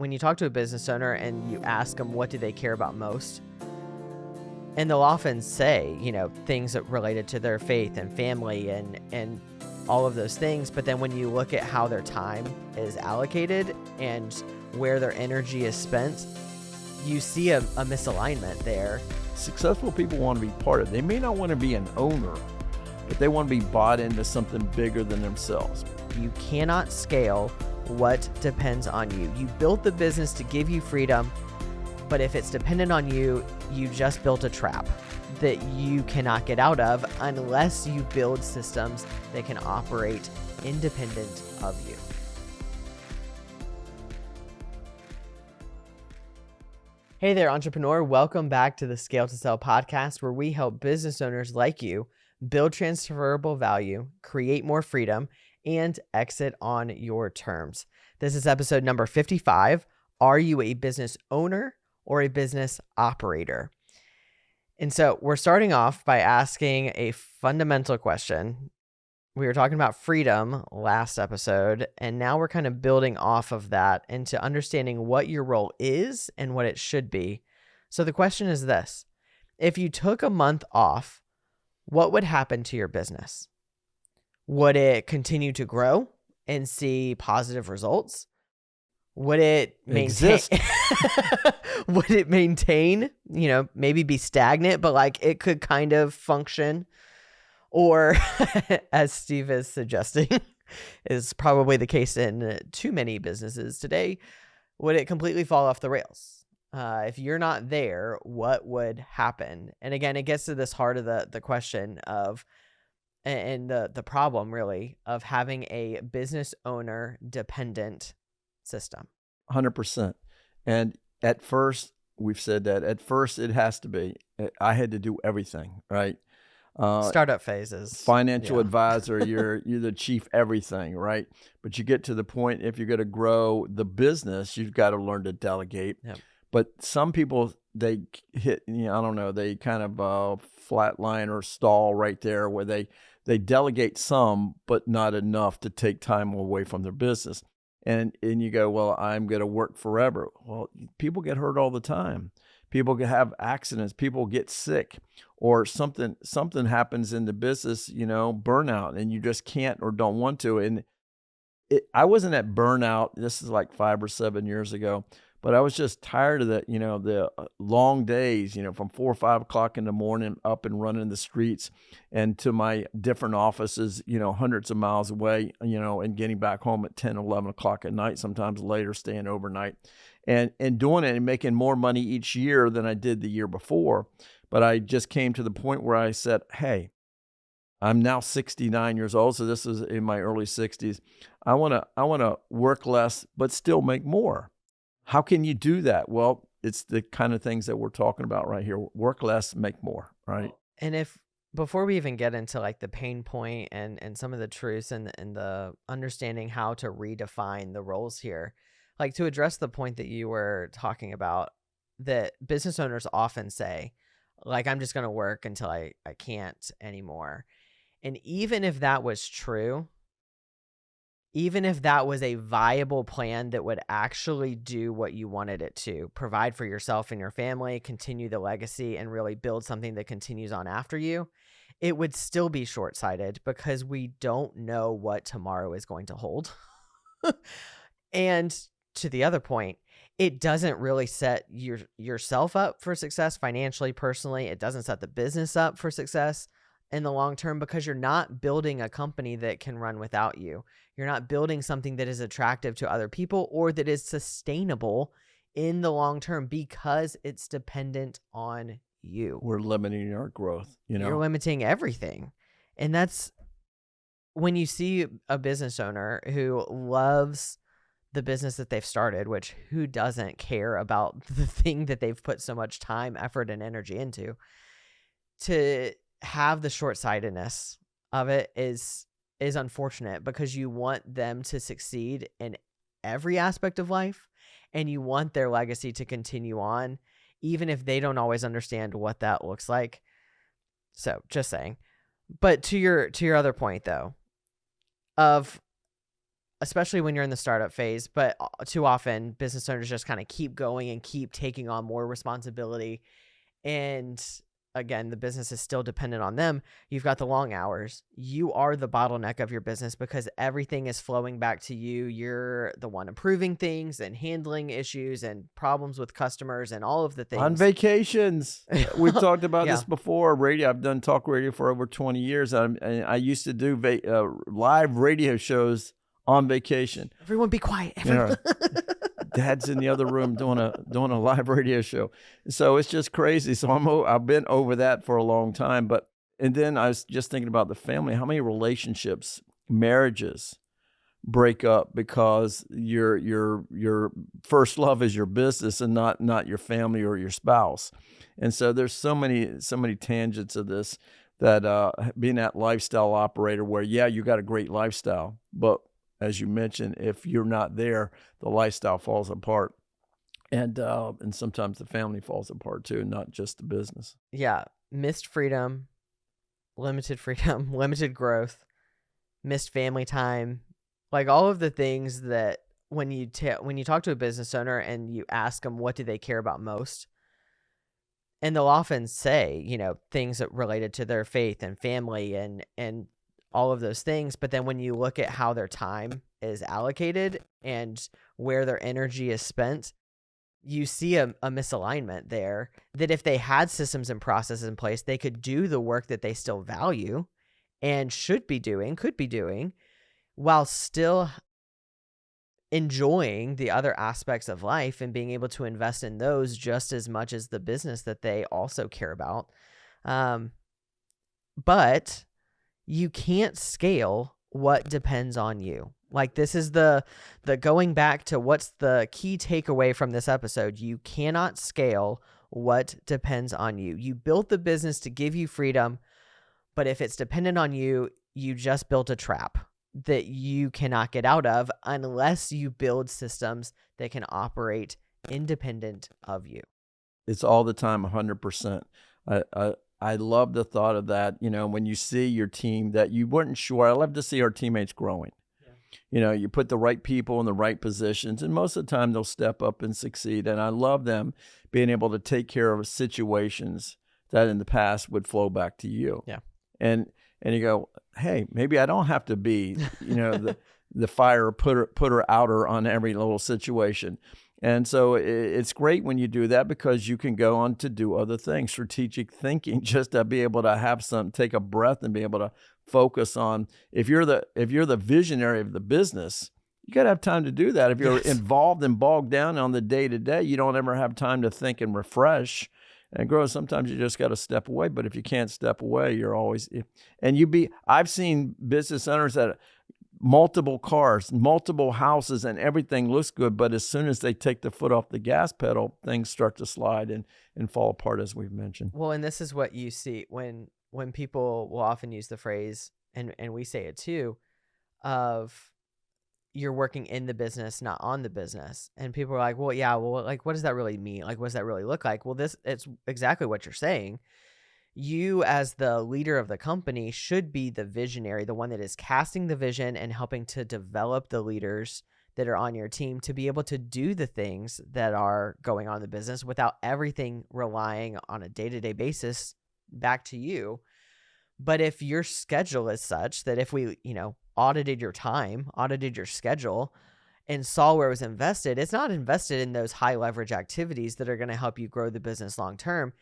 when you talk to a business owner and you ask them what do they care about most, and they'll often say, things that related to their faith and family and all of those things. But then when you look at how their time is allocated and where their energy is spent, you see a misalignment there. Successful people want to be part of it. They may not want to be an owner, but they want to be bought into something bigger than themselves. You cannot scale what depends on you. You built the business to give you freedom, but if it's dependent on you, you just built a trap that you cannot get out of unless you build systems that can operate independent of you. Hey there, entrepreneur. Welcome back to the Scale to Sell podcast, where we help business owners like you build transferable value, create more freedom, and exit on your terms. This is episode number 55. Are you a business owner or a business operator? And so we're starting off by asking a fundamental question. We were talking about freedom last episode, and now we're kind of building off of that into understanding what your role is and what it should be. So the question is this: if you took a month off, what would happen to your business? Would it continue to grow and see positive results? Would it exist? Would it maintain, maybe be stagnant, but like it could kind of function? Or, as Steve is suggesting, is probably the case in too many businesses today, would it completely fall off the rails? If you're not there, what would happen? And again, it gets to this heart of the question of, and the problem really, of having a business owner dependent system. 100%. And at first, we've said that at first it has to be, I had to do everything, right? Startup phases. Financial advisor, you're the chief everything, right? But you get to the point, if you're going to grow the business, you've got to learn to delegate. Yep. But some people, they hit, they kind of flatline or stall right there where they delegate some, but not enough to take time away from their business. And you go, well, I'm going to work forever. Well, people get hurt all the time. People can have accidents. People get sick, or something happens in the business, burnout, and you just can't or don't want to. And I wasn't at burnout. This is like 5 or 7 years ago, but I was just tired of the long days, from 4 or 5 o'clock in the morning up and running the streets and to my different offices, hundreds of miles away, and getting back home at 10, 11 o'clock at night, sometimes later, staying overnight. And doing it and making more money each year than I did the year before. But I just came to the point where I said, hey, I'm now 69 years old, so this is in my early 60s. I want to work less, but still make more. How can you do that? Well, it's the kind of things that we're talking about right here. Work less, make more, right? And before we even get into like the pain point and some of the truths and the understanding how to redefine the roles here, like to address the point that you were talking about, that business owners often say, like, I'm just going to work until I can't anymore. And even if that was true, even if that was a viable plan that would actually do what you wanted it to, provide for yourself and your family, continue the legacy, and really build something that continues on after you, it would still be short-sighted because we don't know what tomorrow is going to hold. And to the other point, it doesn't really set yourself up for success financially, personally. It doesn't set the business up for success in the long term because you're not building a company that can run without you. You're not building something that is attractive to other people or that is sustainable in the long term because it's dependent on you. We're limiting our growth. You're limiting everything. And that's when you see a business owner who loves the business that they've started, which who doesn't care about the thing that they've put so much time, effort, and energy into, to have the short-sightedness of it is unfortunate because you want them to succeed in every aspect of life and you want their legacy to continue on, even if they don't always understand what that looks like. So just saying. But to your other point though, of especially when you're in the startup phase, but too often business owners just kind of keep going and keep taking on more responsibility. And again, the business is still dependent on them. You've got the long hours. You are the bottleneck of your business because everything is flowing back to you. You're the one approving things and handling issues and problems with customers and all of the On things. vacations. We've talked about Yeah. this before. Radio. I've done talk radio for over 20 years. And I used to do live radio shows on vacation. Everyone be quiet. You know, Dad's in the other room doing a live radio show. So it's just crazy. So I've been over that for a long time. And then I was just thinking about the family. How many relationships, marriages break up because your first love is your business and not your family or your spouse. And so there's so many tangents of this that being that lifestyle operator where, yeah, you got a great lifestyle, but as you mentioned, if you're not there, the lifestyle falls apart. And sometimes the family falls apart too, not just the business. Yeah. Missed freedom, limited growth, missed family time, like all of the things that when you talk to a business owner and you ask them what do they care about most, and they'll often say, things that related to their faith and family and all of those things. But then when you look at how their time is allocated and where their energy is spent, you see a misalignment there, that if they had systems and processes in place, they could do the work that they still value and could be doing, while still enjoying the other aspects of life and being able to invest in those just as much as the business that they also care about. But you can't scale what depends on you. Like, this is the going back to what's the key takeaway from this episode. You cannot scale what depends on you. You built the business to give you freedom, but if it's dependent on you, you just built a trap that you cannot get out of unless you build systems that can independent of you. It's all the time, 100%. I love the thought of that. When you see your team that you weren't sure, I love to see our teammates growing. Yeah. You put the right people in the right positions, and most of the time they'll step up and succeed. And I love them being able to take care of situations that in the past would flow back to you. Yeah. And you go, hey, maybe I don't have to be, the fire putter outer on every little situation. And so it's great when you do that because you can go on to do other things, strategic thinking, just to be able to have take a breath and be able to focus on, if you're the visionary of the business, you got to have time to do that. If you're involved and bogged down on the day-to-day, you don't ever have time to think and refresh and grow. Sometimes you just got to step away. But if you can't step away, you're always, I've seen business owners that multiple cars, multiple houses, and everything looks good. But as soon as they take the foot off the gas pedal, things start to slide and fall apart, as we've mentioned. Well, and this is what you see when people will often use the phrase, and we say it too, of you're working in the business, not on the business. And people are like, well, yeah, well, like, what does that really mean? Like, what does that really look like? Well, it's exactly what you're saying. You, as the leader of the company, should be the visionary, the one that is casting the vision and helping to develop the leaders that are on your team to be able to do the things that are going on in the business without everything relying on a day-to-day basis back to you. But if your schedule is such that if we, audited your time, audited your schedule, and saw where it was invested, it's not invested in those high leverage activities that are going to help you grow the business long term.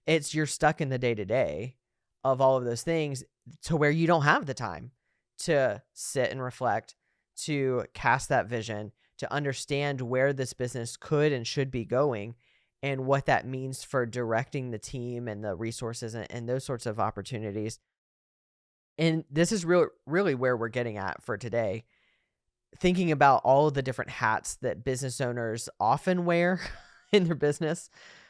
It's you're stuck in the day-to-day of all of those things to where you don't have the time to sit and reflect, to cast that vision, to understand where this business could and should be going and what that means for directing the team and the resources and those sorts of opportunities. And this is really where we're getting at for today, thinking about all of the different hats that business owners often wear in their business.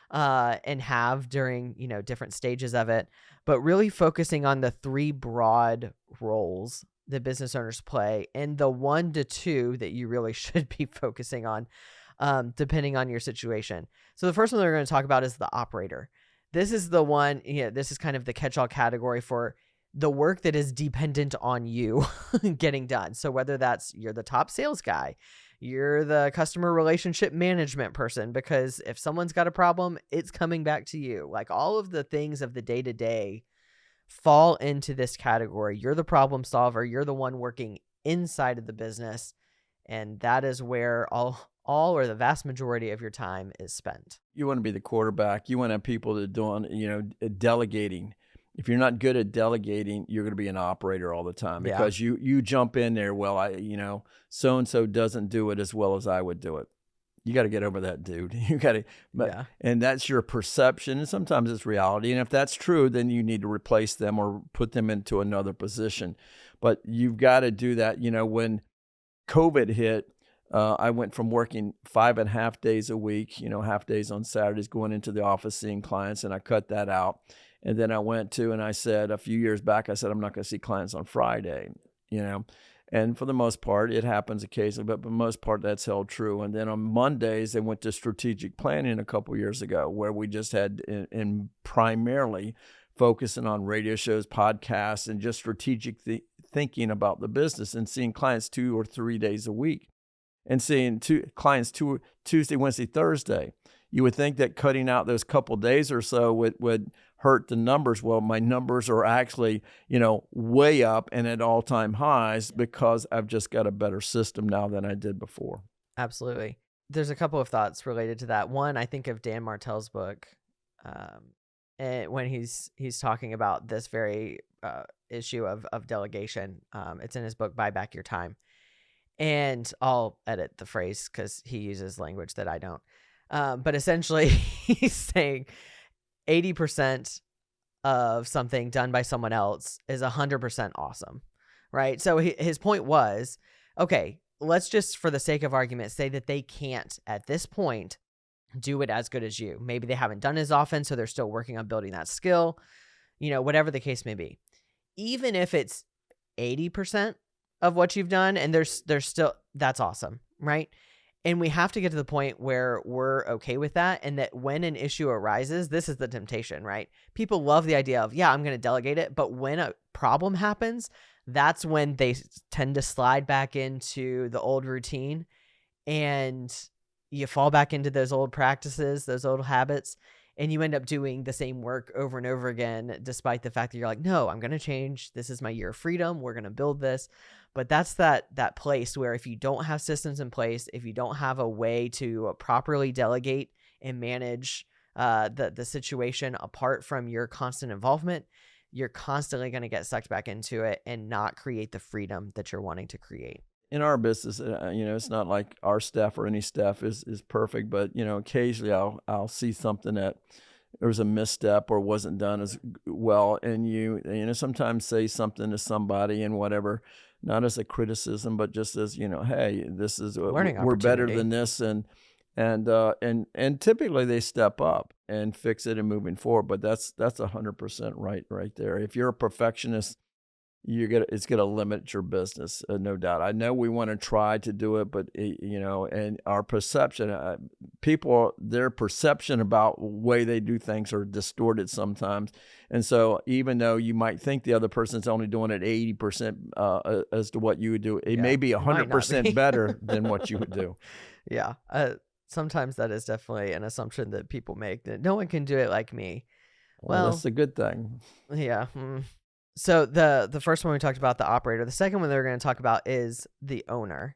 And have during, different stages of it, but really focusing on the three broad roles that business owners play and the 1 to 2 that you really should be focusing on, depending on your situation. So the first one that we're going to talk about is the operator. This is the one, this is kind of the catch-all category for the work that is dependent on you getting done. So whether that's you're the top sales guy, you're the customer relationship management person, because if someone's got a problem, it's coming back to you. Like all of the things of the day to day fall into this category. You're the problem solver. You're the one working inside of the business. And that is where all or the vast majority of your time is spent. You want to be the quarterback. You want to have people that are doing, delegating. If you're not good at delegating, you're going to be an operator all the time because you jump in there. Well, so-and-so doesn't do it as well as I would do it. You got to get over that, dude. You got to, and that's your perception. And sometimes it's reality. And if that's true, then you need to replace them or put them into another position. But you've got to do that. When COVID hit, I went from working 5.5 days a week, half days on Saturdays, going into the office, seeing clients, and I cut that out. And then I went to, and I said a few years back, I said, I'm not going to see clients on Friday, and for the most part, it happens occasionally, but for the most part, that's held true. And then on Mondays, I went to strategic planning a couple years ago, where we just had, and primarily focusing on radio shows, podcasts, and just strategic thinking about the business, and seeing clients 2 or 3 days a week, and seeing clients Tuesday, Wednesday, Thursday. You would think that cutting out those couple days or so would hurt the numbers. Well, my numbers are actually, way up and at all-time highs because I've just got a better system now than I did before. Absolutely. There's a couple of thoughts related to that. One, I think of Dan Martell's book, and when he's talking about this very issue of delegation. It's in his book, Buy Back Your Time. And I'll edit the phrase because he uses language that I don't. But essentially, he's saying 80% of something done by someone else is 100% awesome, right? So his point was, okay, let's just, for the sake of argument, say that they can't, at this point, do it as good as you. Maybe they haven't done it as often, so they're still working on building that skill, whatever the case may be. Even if it's 80% of what you've done and there's still, that's awesome, right? And we have to get to the point where we're okay with that, and that when an issue arises, this is the temptation, right? People love the idea of, I'm going to delegate it, but when a problem happens, that's when they tend to slide back into the old routine, and you fall back into those old practices, those old habits, and you end up doing the same work over and over again, despite the fact that you're like, no, I'm going to change. This is my year of freedom. We're going to build this. But that's that place where if you don't have systems in place, if you don't have a way to properly delegate and manage the situation apart from your constant involvement, you're constantly going to get sucked back into it and not create the freedom that you're wanting to create. In our business, it's not like our staff or any staff is perfect, but, occasionally I'll see something that there was a misstep or wasn't done as well. And you sometimes say something to somebody and whatever, not as a criticism, but just as, hey, this is, we're better than this. And typically they step up and fix it and moving forward. But that's 100% right there. If you're a perfectionist, it's going to limit your business, no doubt. I know we want to try to do it, but and our perception, their perception about the way they do things are distorted sometimes. And so even though you might think the other person's only doing it 80% as to what you would do, it may be 100% better than what you would do. Yeah. Sometimes that is definitely an assumption that people make, that no one can do it like me. Well, that's a good thing. Yeah. So the first one we talked about, the operator. The second one they're going to talk about is the owner,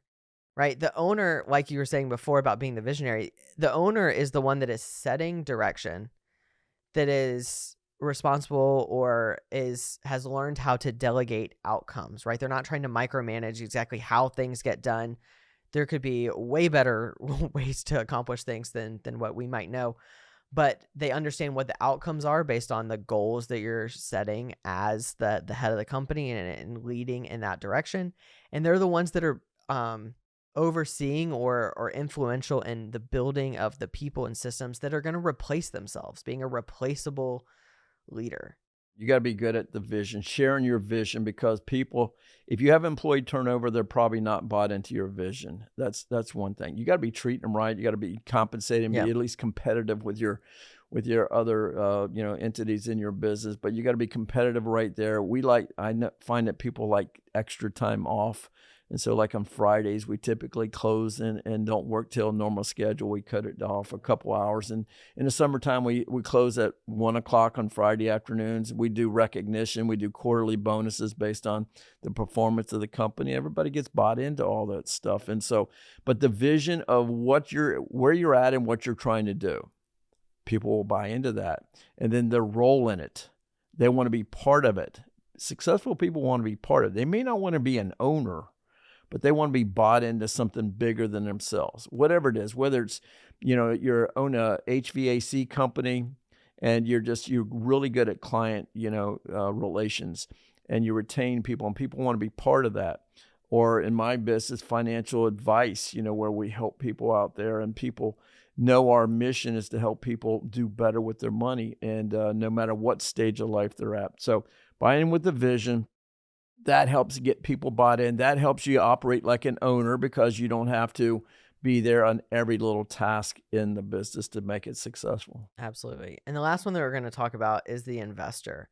right? The owner, like you were saying before about being the visionary, the owner is the one that is setting direction, that is responsible or has learned how to delegate outcomes, right? They're not trying to micromanage exactly how things get done. There could be way better ways to accomplish things than what we might know. But they understand what the outcomes are based on the goals that you're setting as the head of the company and leading in that direction. And they're the ones that are overseeing or influential in the building of the people and systems that are going to replace themselves, being a replaceable leader. You got to be good at the vision, sharing your vision, because people, if you have employee turnover, they're probably not bought into your vision. That's one thing. You got to be treating them right. You got to be compensating, be at least competitive with your with your other entities in your business, but you got to be competitive right there. Find that people like extra time off. And so like on Fridays, we typically close and don't work till normal schedule. We cut it off a couple hours. And in the summertime, we close at 1 o'clock on Friday afternoons. We do recognition. We do quarterly bonuses based on the performance of the company. Everybody gets bought into all that stuff. And so, but the vision of where you're at and what you're trying to do, people will buy into that. And then their role in it, they want to be part of it. Successful people want to be part of it. They may not want to be an owner, but they want to be bought into something bigger than themselves, whatever it is, whether it's, you own a HVAC company and you're really good at client, relations, and you retain people and people want to be part of that. Or in my business, financial advice, where we help people out there and people know our mission is to help people do better with their money and no matter what stage of life they're at. So buy in with the vision. That helps get people bought in. That helps you operate like an owner because you don't have to be there on every little task in the business to make it successful. Absolutely. And the last one that we're going to talk about is the investor.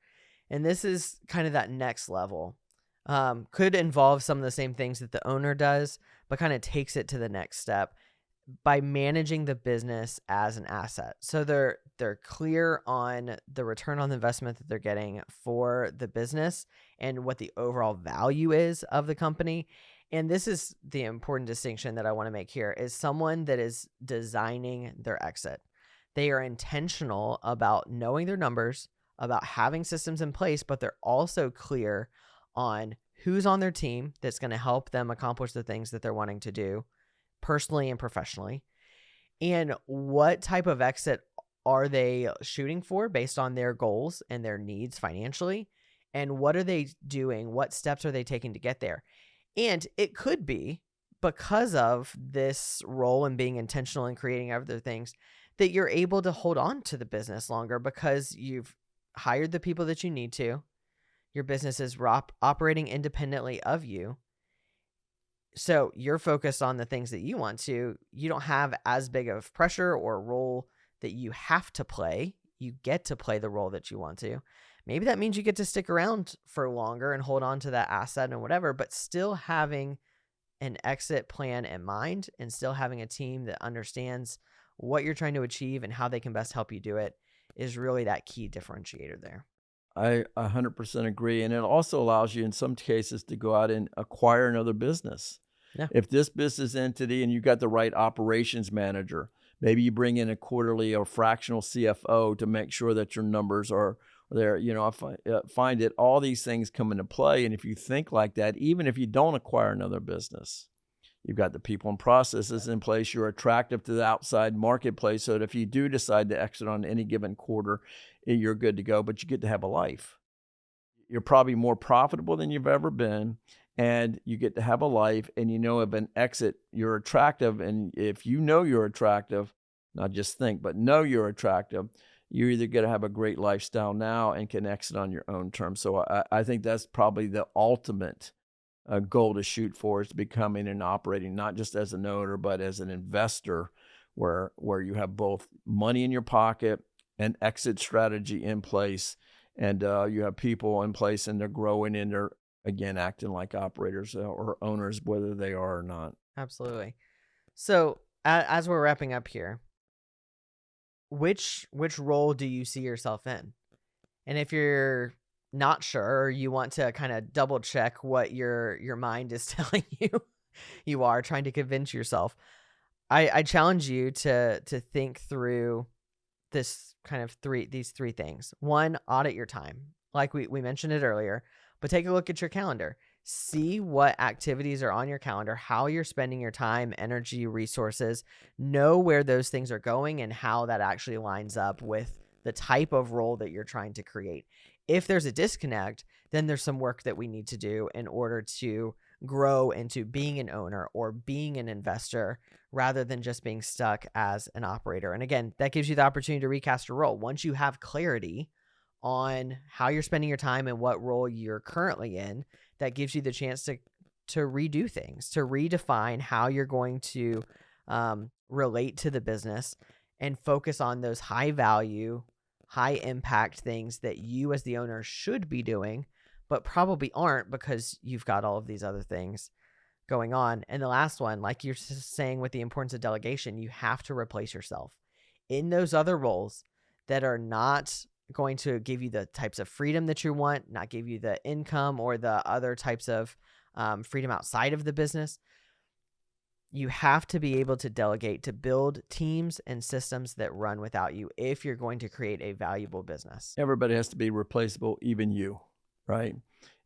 And this is kind of that next level. Could involve some of the same things that the owner does, but kind of takes it to the next step by managing the business as an asset. So they're clear on the return on the investment that they're getting for the business and what the overall value is of the company. And this is the important distinction that I want to make here is someone that is designing their exit. They are intentional about knowing their numbers, about having systems in place, but they're also clear on who's on their team that's going to help them accomplish the things that they're wanting to do personally and professionally, and what type of exit are they shooting for based on their goals and their needs financially, and what are they doing, what steps are they taking to get there. And it could be because of this role and being intentional in creating other things that you're able to hold on to the business longer because you've hired the people that you need to. Your business is operating independently of you. So you're focused on the things that you want to. You don't have as big of pressure or role that you have to play. You get to play the role that you want to. Maybe that means you get to stick around for longer and hold on to that asset and whatever, but still having an exit plan in mind and still having a team that understands what you're trying to achieve and how they can best help you do it is really that key differentiator there. I 100% agree. And it also allows you in some cases to go out and acquire another business. Yeah. If this business entity and you got the right operations manager, maybe you bring in a quarterly or fractional CFO to make sure that your numbers are there. I find it all these things come into play. And if you think like that, even if you don't acquire another business, you've got the people and processes in place. You're attractive to the outside marketplace. So that if you do decide to exit on any given quarter, you're good to go, but you get to have a life. You're probably more profitable than you've ever been, and you get to have a life, and of an exit, you're attractive. And if you know you're attractive, not just think, but know you're attractive, you're either going to have a great lifestyle now and can exit on your own terms. So I think that's probably the ultimate goal to shoot for, is becoming and operating not just as an owner, but as an investor where you have both money in your pocket, an exit strategy in place, and you have people in place and they're growing and they're, again, acting like operators or owners, whether they are or not. Absolutely. So as we're wrapping up here, which role do you see yourself in? And if you're not sure, or you want to kind of double check what your mind is telling you are trying to convince yourself, I challenge you to think through this kind of these three things. One, audit your time. Like we mentioned it earlier, but take a look at your calendar. See what activities are on your calendar, how you're spending your time, energy, resources. Know where those things are going and how that actually lines up with the type of role that you're trying to create. If there's a disconnect, then there's some work that we need to do in order to grow into being an owner or being an investor rather than just being stuck as an operator. And again, that gives you the opportunity to recast your role. Once you have clarity on how you're spending your time and what role you're currently in, that gives you the chance to redo things, to redefine how you're going to relate to the business and focus on those high value, high impact things that you as the owner should be doing, but probably aren't because you've got all of these other things going on. And the last one, like you're saying with the importance of delegation, you have to replace yourself in those other roles that are not going to give you the types of freedom that you want, not give you the income or the other types of freedom outside of the business. You have to be able to delegate to build teams and systems that run without you if you're going to create a valuable business. Everybody has to be replaceable, even you, right?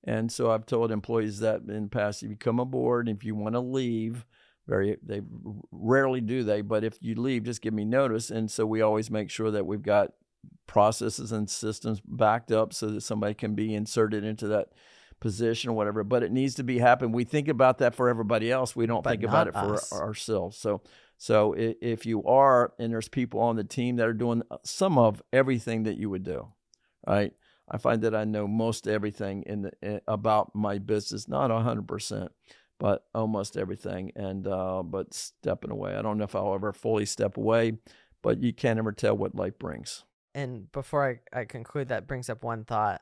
And so I've told employees that in the past, if you come aboard, if you want to leave, they rarely do they, but if you leave, just give me notice. And so we always make sure that we've got processes and systems backed up so that somebody can be inserted into that position or whatever, but it needs to be happen. We think about that for everybody else. We don't think about it for ourselves. So if you are, and there's people on the team that are doing some of everything that you would do, right? I find that I know most everything about my business, not 100%, but almost everything. And but stepping away, I don't know if I'll ever fully step away, but you can't ever tell what life brings. And before I conclude, that brings up one thought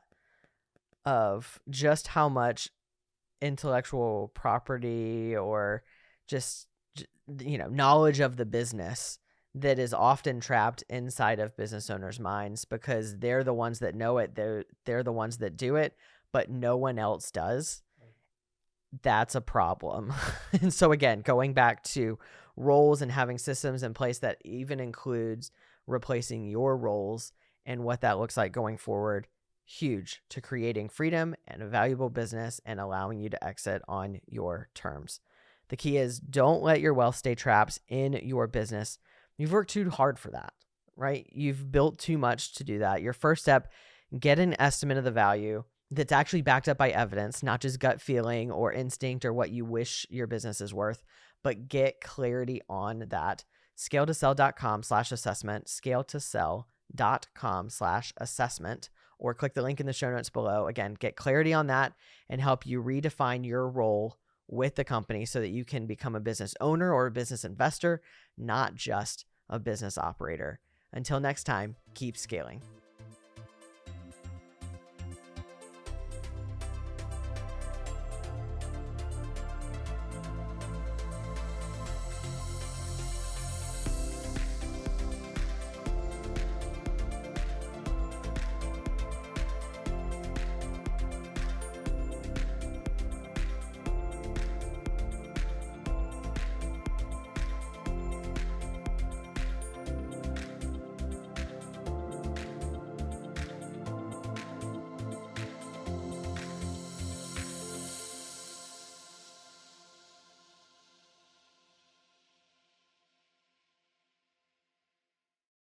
of just how much intellectual property or just knowledge of the business that is often trapped inside of business owners' minds, because they're the ones that know it, they're the ones that do it, but no one else does. That's a problem. And so again, going back to roles and having systems in place, that even includes replacing your roles and what that looks like going forward, huge to creating freedom and a valuable business and allowing you to exit on your terms. The key is, don't let your wealth stay trapped in your business. You've worked too hard for that, right? You've built too much to do that. Your first step, get an estimate of the value that's actually backed up by evidence, not just gut feeling or instinct or what you wish your business is worth, but get clarity on that. Scale2sell.com/assessment, scale2sell.com/assessment, or click the link in the show notes below. Again, get clarity on that and help you redefine your role with the company so that you can become a business owner or a business investor, not just a business operator. Until next time, keep scaling.